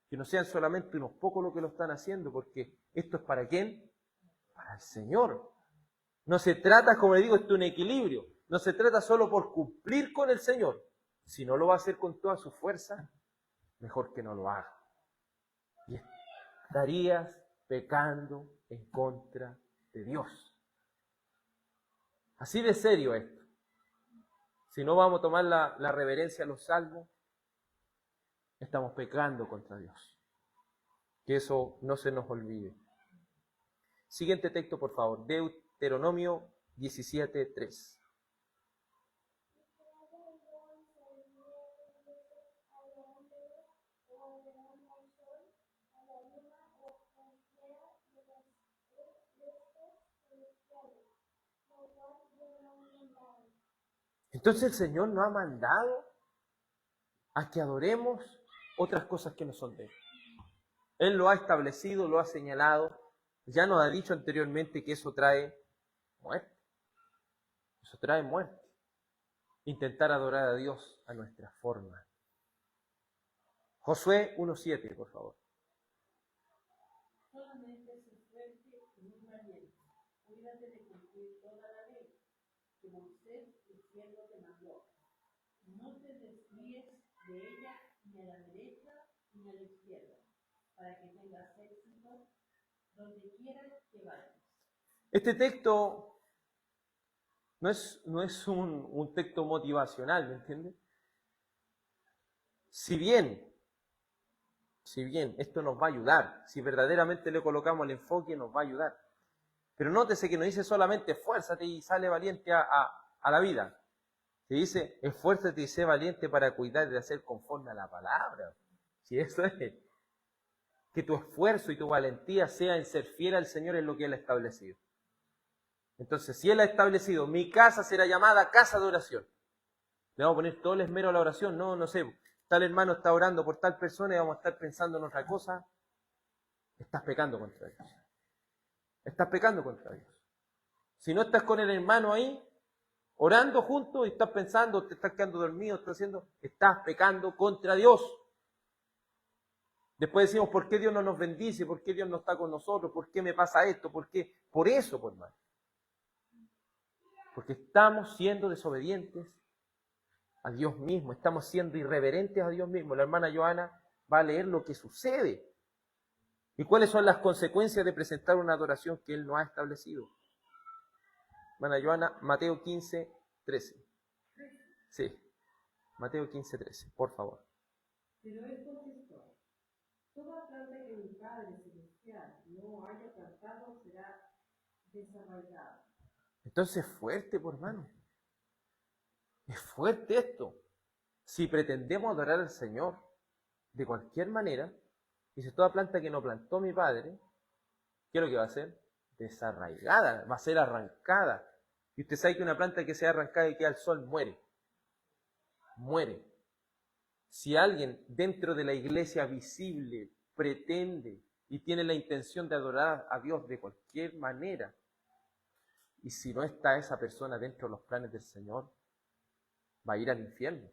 Que no sean solamente unos pocos los que lo están haciendo, porque esto es ¿para quién? Para el Señor. No se trata, como le digo, esto es un equilibrio. No se trata solo por cumplir con el Señor. Si no lo va a hacer con toda su fuerza, mejor que no lo haga. Y estarías pecando en contra de Dios. Así de serio esto. Si no vamos a tomar la reverencia a los salmos, estamos pecando contra Dios. Que eso no se nos olvide. Siguiente texto, por favor. Deuteronomio 17:3. Entonces el Señor nos ha mandado a que adoremos otras cosas que no son de Él. Él lo ha establecido, lo ha señalado. Ya nos ha dicho anteriormente que eso trae muerte. Eso trae muerte. Intentar adorar a Dios a nuestra forma. Josué 1:7, por favor. Solamente sé fuerte y muy valiente. Cuídate de cumplir toda la ley que Moisés, tu siervo, te mandó. No te desvíes de ella ni a la derecha ni a la izquierda, para que tengas éxito donde quieras que vayas. Este texto no es un texto motivacional, ¿me entiendes? Si bien esto nos va a ayudar, si verdaderamente le colocamos el enfoque, nos va a ayudar. Pero nótese que no dice solamente esfuérzate y sale valiente a la vida. Se dice esfuérzate y sé valiente para cuidar de hacer conforme a la palabra. Si eso es, que tu esfuerzo y tu valentía sea en ser fiel al Señor en lo que Él ha establecido. Entonces, si Él ha establecido, mi casa será llamada casa de oración. ¿Le vamos a poner todo el esmero a la oración? No sé. Tal hermano está orando por tal persona y vamos a estar pensando en otra cosa. Estás pecando contra Dios. Estás pecando contra Dios. Si no estás con el hermano ahí, orando juntos y estás pensando, te estás quedando dormido, estás pecando contra Dios. Después decimos, ¿por qué Dios no nos bendice? ¿Por qué Dios no está con nosotros? ¿Por qué me pasa esto? ¿Por qué? Por eso, por hermano. Porque estamos siendo desobedientes a Dios mismo, estamos siendo irreverentes a Dios mismo. La hermana Joana va a leer lo que sucede y cuáles son las consecuencias de presentar una adoración que Él no ha establecido. Hermana Joana, Mateo 15:13. Sí, Mateo 15:13, por favor. Pero él contestó: toda planta que mi Padre Celestial no haya plantado será desarraigada. Entonces es fuerte, por hermano. Es fuerte esto. Si pretendemos adorar al Señor de cualquier manera, dice, toda planta que no plantó mi Padre, ¿qué es lo que va a hacer? Desarraigada, va a ser arrancada. Y usted sabe que una planta que sea arrancada y queda al sol muere. Muere. Si alguien dentro de la iglesia visible pretende y tiene la intención de adorar a Dios de cualquier manera, y si no está esa persona dentro de los planes del Señor, va a ir al infierno.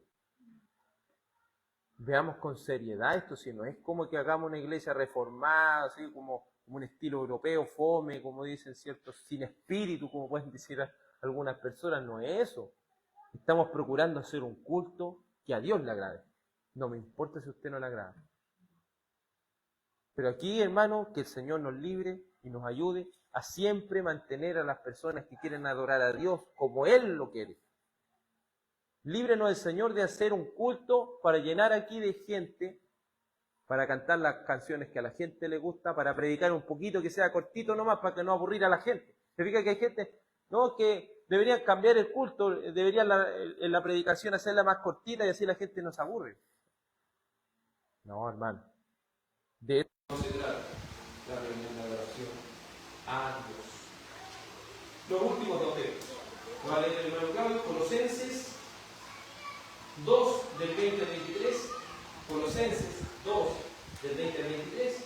Veamos con seriedad esto, si no es como que hagamos una iglesia reformada, así como un estilo europeo, fome, como dicen ciertos, sin espíritu, como pueden decir algunas personas, no es eso. Estamos procurando hacer un culto que a Dios le agrade. No me importa si a usted no le agrada. Pero aquí, hermano, que el Señor nos libre y nos ayude a siempre mantener a las personas que quieren adorar a Dios como Él lo quiere. Líbrenos el Señor de hacer un culto para llenar aquí de gente, para cantar las canciones que a la gente le gusta, para predicar un poquito que sea cortito nomás, para que no aburrir a la gente. ¿Se fija que hay gente? No, que Deberían cambiar el culto, deberían en la predicación hacerla más cortita y así la gente no se aburre. No, hermano. De esto no se trata la reunión de adoración a Dios. Los últimos dos textos. Lo va a leer el hermano Claudio, Colosenses 2, del 20 al 23. Colosenses 2, del 20 al 23.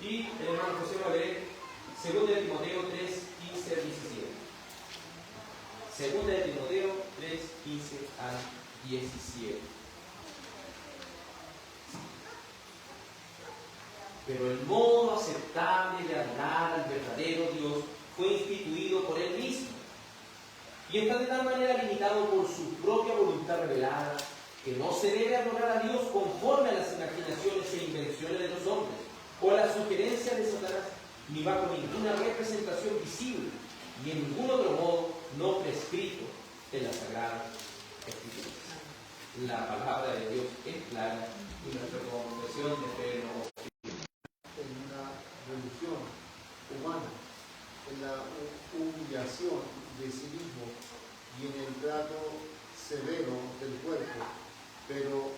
Y el hermano José va a leer 2 de Timoteo 3, 15 al 17. 2 de Timoteo 3, 15 al 17. Pero el modo aceptable de adorar al verdadero Dios fue instituido por Él mismo. Y está de tal manera limitado por su propia voluntad revelada que no se debe adorar a Dios conforme a las imaginaciones e invenciones de los hombres o a las sugerencias de Satanás, ni bajo ninguna representación visible y en ningún otro modo no prescrito en las Sagradas Escrituras. La palabra de Dios es clara y nuestra confesión de fe no en una religión humana, en la humillación de sí mismo y en el trato severo del cuerpo, pero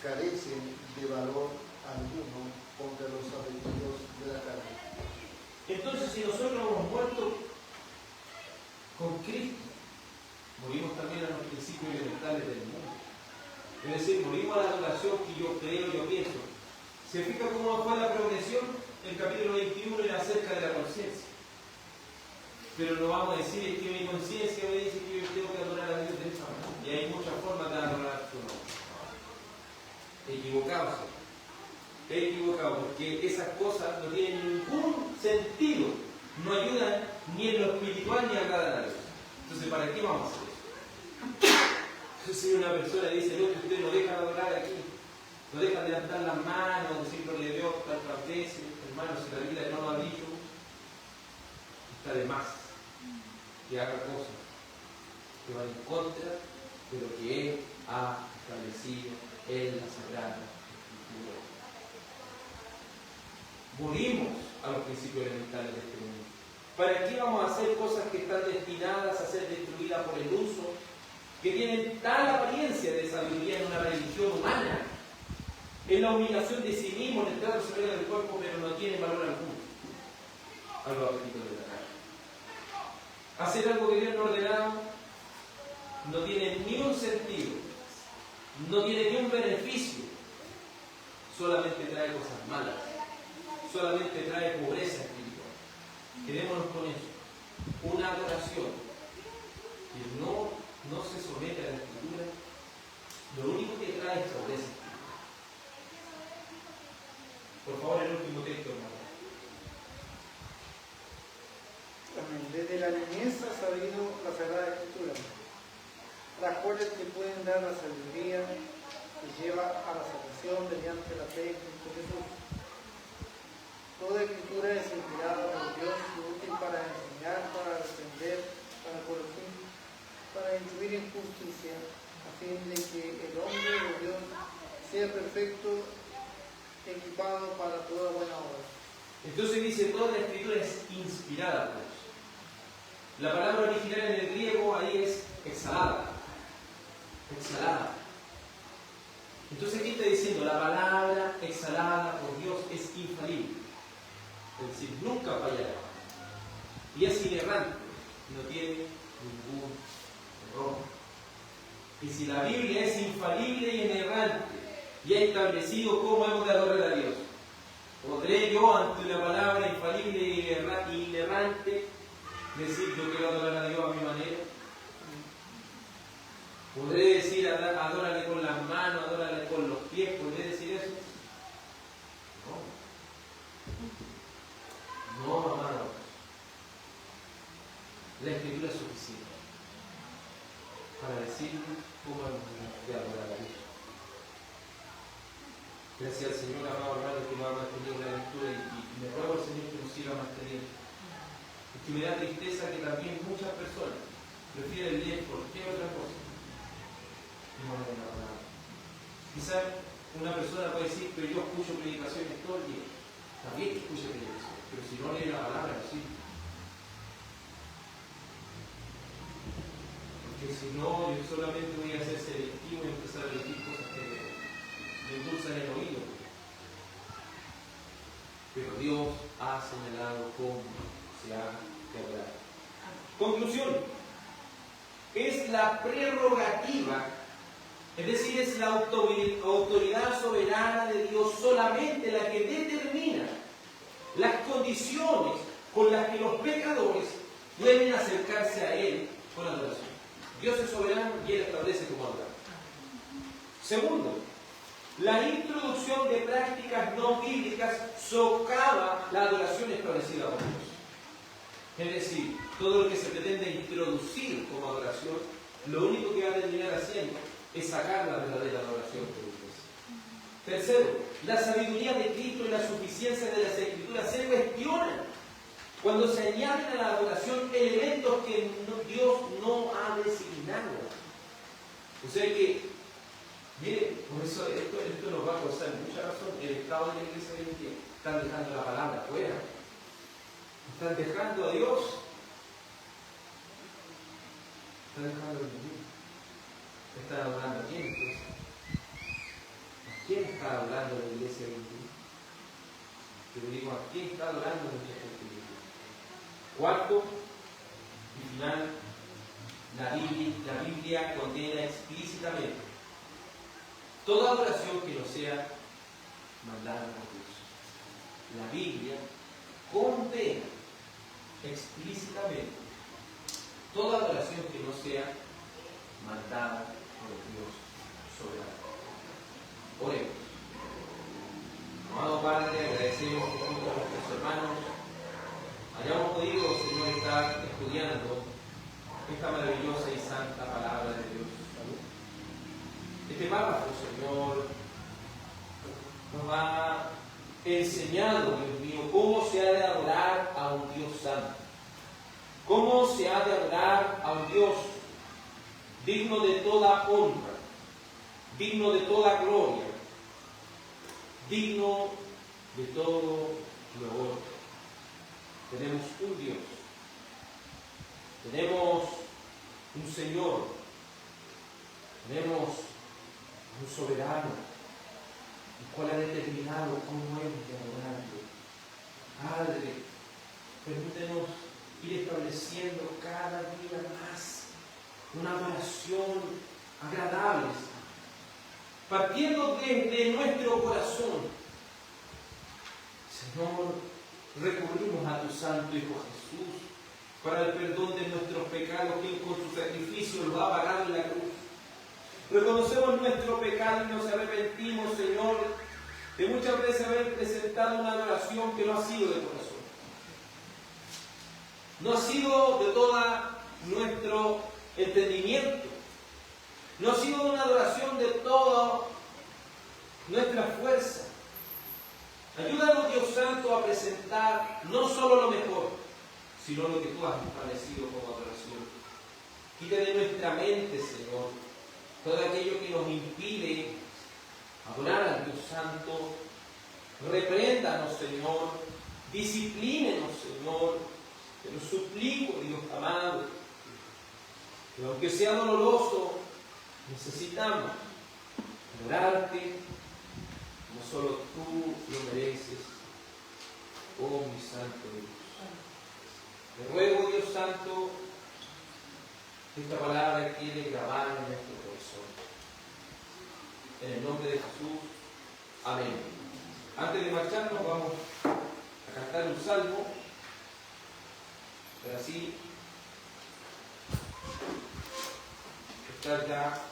carecen de valor alguno contra los apetitos de la carne. Entonces, si nosotros hemos muerto con Cristo, morimos también a los principios elementales del mundo. Es decir, morimos a la adoración que yo creo, yo pienso. ¿Se fija cómo fue la progresión? El capítulo 21 era acerca de la conciencia. Pero no vamos a decir, es que mi conciencia me dice que yo tengo que adorar a Dios de esa manera. Y hay muchas formas de adorar a su nombre. Equivocados. Equivocado, porque esas cosas no tienen ningún sentido. No ayudan ni en lo espiritual ni agradan a Dios. Entonces, ¿para qué vamos a hacer eso? Entonces, si una persona dice, no, que ustedes no dejan adorar aquí, no dejan de levantar las manos, decir gloria a Dios tantas veces, hermanos, si la Biblia no lo ha dicho, está de más que haga cosas que van en contra de lo que Él ha establecido en la Sagrada Escritura. Morimos a los principios elementales de este mundo. ¿Para qué vamos a hacer cosas que están destinadas a ser destruidas por el uso, que tienen tal apariencia de sabiduría en una religión humana, en la humillación de sí mismo, en el trato severo del cuerpo, pero no tienen valor alguno a los apetitos de la carne? Hacer algo que Dios no ha ordenado no tiene ni un sentido, no tiene ni un beneficio, solamente trae cosas malas, solamente trae pobreza espiritual. Quedémonos con eso, una adoración que no se somete a la Escritura, lo único que trae es pobreza espiritual. Por favor, el último texto, hermano. Desde la niñez ha sabido la Sagrada Escritura, las cuales te pueden dar la sabiduría que lleva a la salvación mediante la fe en Cristo Jesús. Toda Escritura es inspirada por Dios y útil para enseñar, para reprender, para corregir, para instruir en justicia, a fin de que el hombre de Dios sea perfecto, equipado para toda buena obra. Entonces dice, toda la Escritura es inspirada por Dios. La palabra original en el griego ahí es exhalada. Exhalada. Entonces aquí está diciendo, la palabra exhalada por Dios es infalible. Es decir, nunca fallará. Y es inerrante. No tiene ningún error. Y si la Biblia es infalible y inerrante y ha establecido cómo hemos de adorar a Dios, ¿podré yo ante una palabra infalible y inerrante decir yo quiero adorar a Dios a mi manera? ¿Podré decir adórale con las manos, adórale con los pies? ¿Podré decir eso? No. No, amado. La Escritura es suficiente para decirnos cómo hemos de adorar a Dios. Gracias al Señor, amado hermano, que nos ha mantenido la lectura y le ruego al Señor que nos siga manteniendo. Y que me da tristeza que también muchas personas prefieren leer cualquier otra cosa y no leen la palabra. Quizás una persona puede decir, pero yo escucho predicaciones todo el día. También que escuche predicaciones, pero si no lee la palabra, no sirve. que si no, yo solamente voy a ser selectivo y empezar a decir cosas que me endulzan el oído. Pero Dios ha señalado cómo se ha de orar. Conclusión. Es la prerrogativa, es decir, es la autoridad soberana de Dios solamente la que determina las condiciones con las que los pecadores deben acercarse a Él con adoración. Dios es soberano y Él establece cómo adorar. Segundo, la introducción de prácticas no bíblicas socava la adoración establecida por Dios. Es decir, todo lo que se pretende introducir como adoración, lo único que va a terminar haciendo es sacar la verdadera adoración de Dios. Tercero, la sabiduría de Cristo y la suficiencia de las Escrituras se cuestionan cuando se añaden a la adoración elementos que Dios no ha designado. O sea que, miren, por eso esto nos va a causar mucha razón. El estado de la iglesia hoy en día están dejando la palabra fuera. Están dejando a Dios. Están dejando a Dios. ¿Están adorando a quién entonces? ¿A quién está adorando la iglesia hoy en día? Pero digo, ¿a quién está adorando nuestra gente? Cuarto y final, la Biblia condena explícitamente toda adoración que no sea mandada por Dios. La Biblia condena explícitamente toda adoración que no sea mandada por Dios soberano. Oremos. Amado Padre, agradecemos que junto a nuestros hermanos hayamos podido, Señor, estar estudiando esta maravillosa y santa palabra de Dios. Este párrafo, Señor, nos ha enseñado, Dios mío, cómo se ha de adorar a un Dios santo. Cómo se ha de adorar a un Dios digno de toda honra, digno de toda gloria, digno de todo loor. Tenemos un Dios, tenemos un Señor, tenemos un soberano, el cual ha determinado cómo hemos de adorarlo. Padre, permítenos ir estableciendo cada día más una adoración agradable, partiendo desde nuestro corazón. Señor, recurrimos a tu Santo Hijo Jesús para el perdón de nuestros pecados, que con su sacrificio lo ha pagado en la cruz. Reconocemos nuestro pecado y nos arrepentimos, Señor, de muchas veces haber presentado una adoración que no ha sido de corazón. No ha sido de todo nuestro entendimiento. No ha sido una adoración de toda nuestra fuerza. Ayúdanos, Dios Santo, a presentar no solo lo mejor, sino lo que tú has establecido como adoración. Quita de nuestra mente, Señor, todo aquello que nos impide adorar al Dios Santo. Repréndanos, Señor. Disciplínenos, Señor. Te lo suplico, Dios amado, que aunque sea doloroso, necesitamos adorarte. No solo tú lo mereces, oh mi santo Dios. Te ruego, Dios Santo, que esta palabra quede grabada en nuestro corazón. En el nombre de Jesús, amén. Antes de marcharnos vamos a cantar un salmo, para así estar ya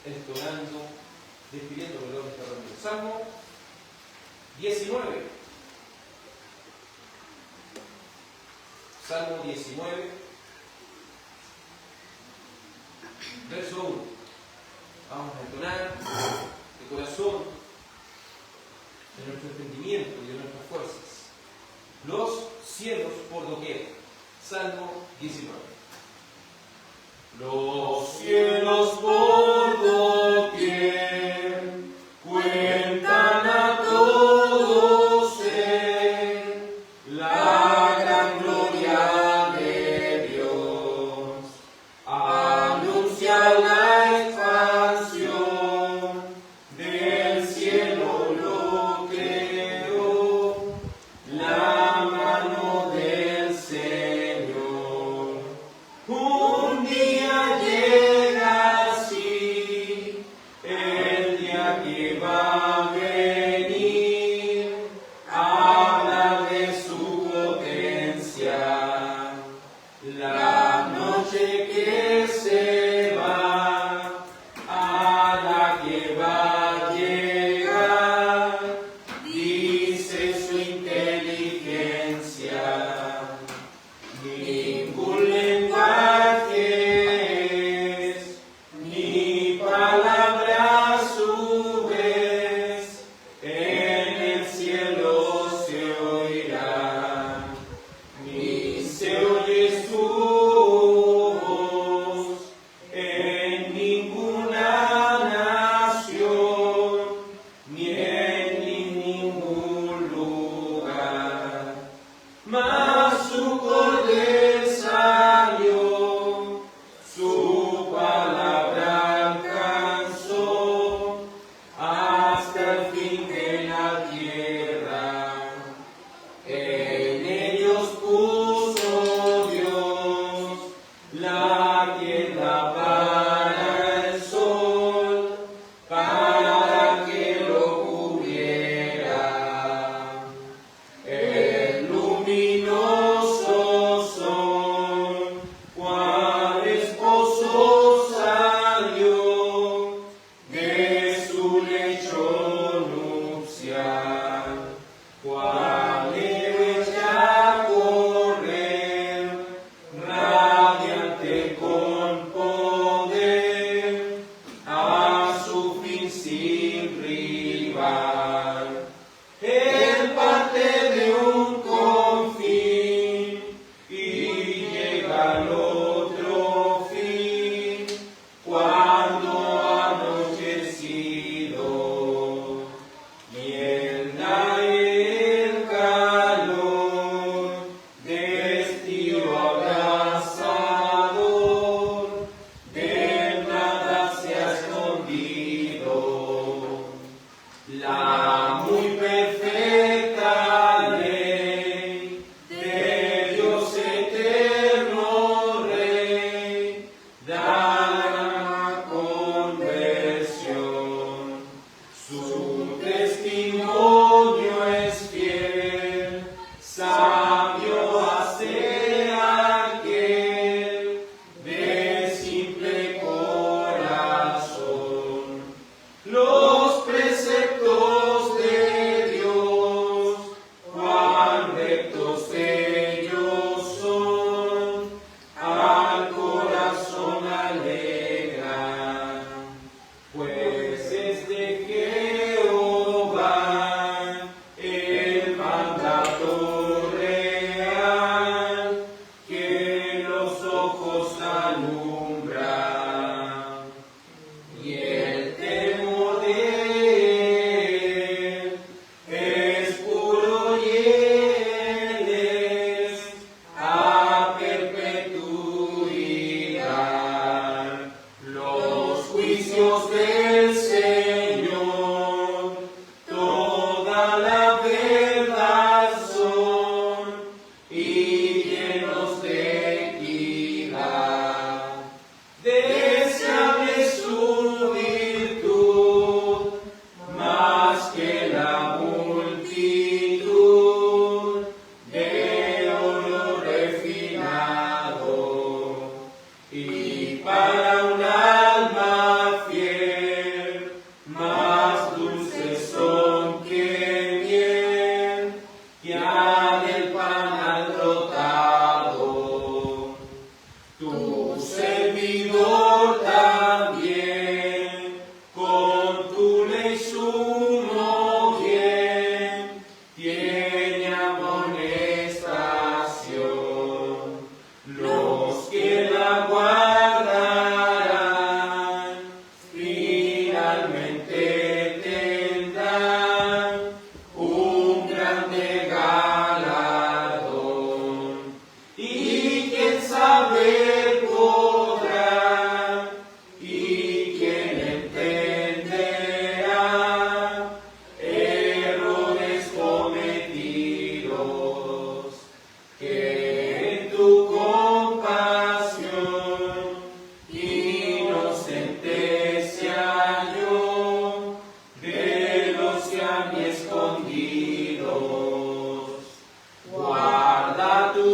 entonando, despidiendo de esta reunión. Salmo 19. Salmo 19, verso 1. Vamos a entonar de corazón, de nuestro entendimiento y de nuestras fuerzas. Los cielos por doquier. Salmo 19. Los cielos por doquier cuentan a todos la gran gloria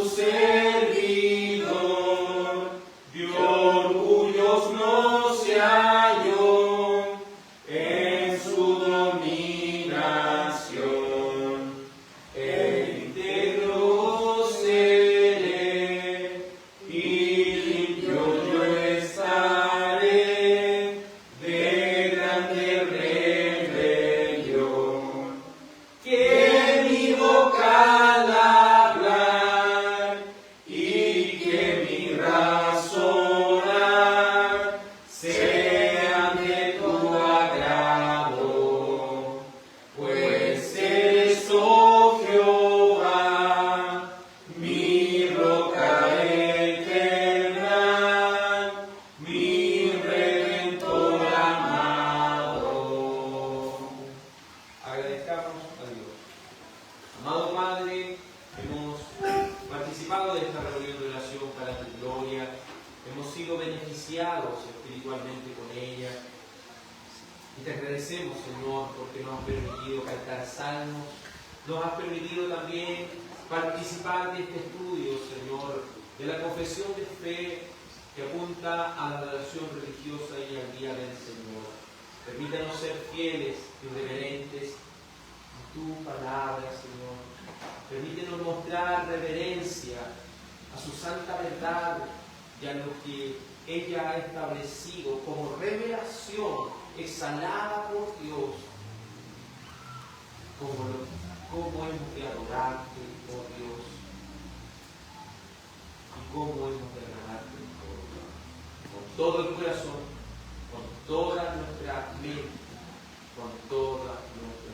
servidor, de orgullos no se halló en su dominación. Íntegro seré y limpio yo estaré de grande rebelión. Que mi boca al hablar y que mi razonar sean de tu agrado, pues eres, oh Jehová, mi roca eterna, mi redentor amado. Agradezcamos a Dios. Amado Padre, hemos participado de esta reunión de oración para tu gloria, hemos sido beneficiados espiritualmente con ella y te agradecemos, Señor, porque nos has permitido cantar salmos, nos has permitido también participar de este estudio, Señor, de la confesión de fe que apunta a la adoración religiosa y al día del Señor. Permítanos ser fieles y reverentes a tu palabra, Señor. Permítenos mostrar reverencia a su santa verdad y a lo que ella ha establecido como revelación exhalada por Dios. Cómo hemos de adorarte, oh Dios, y cómo hemos de agradarte, oh Dios, con todo el corazón, con toda nuestra mente, con toda nuestra